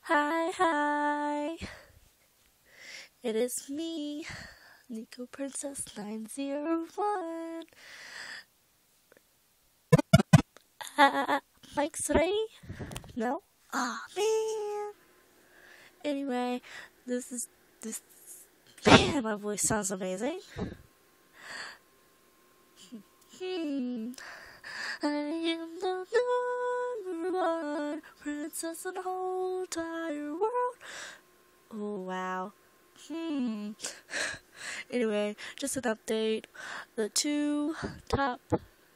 Hi, hi. It is me, Nico Princess 901. Uh, Mike's ready? No? Ah, man. Anyway, this. Man, my voice sounds amazing. I am the #1 princess in the whole entire world. Oh, wow. Anyway, just an update. The two top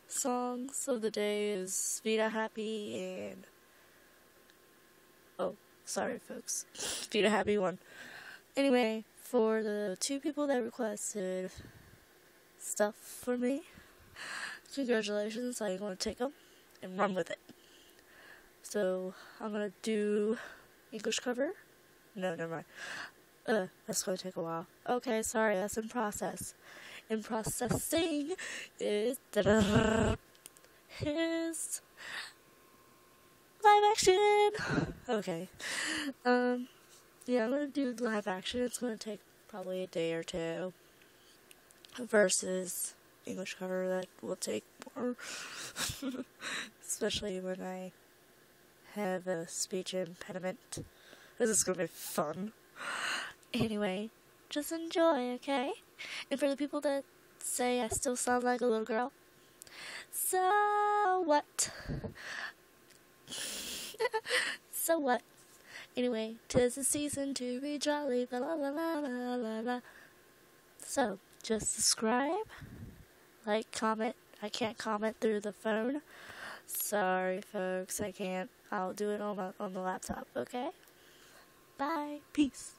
songs of the day is Vida Happy and... Oh, sorry folks. Vida Happy won. Anyway, for the two people that requested stuff for me, congratulations, I'm going to take them and run with it. So, I'm going to do English cover. No, never mind. That's going to take a while. Okay, sorry, that's in process. In processing is his live action. Okay. Yeah, I'm gonna do live action. It's gonna take probably a day or two. Versus English cover, that will take more. Especially when I have a speech impediment. This is gonna be fun. Anyway, just enjoy, okay? And for the people that say I still sound like a little girl, so what? So what? Anyway, 'tis the season to be jolly, la la la la la la la. So, just subscribe, like, comment. I can't comment through the phone. Sorry, folks, I can't. I'll do it on the laptop, okay? Bye. Peace.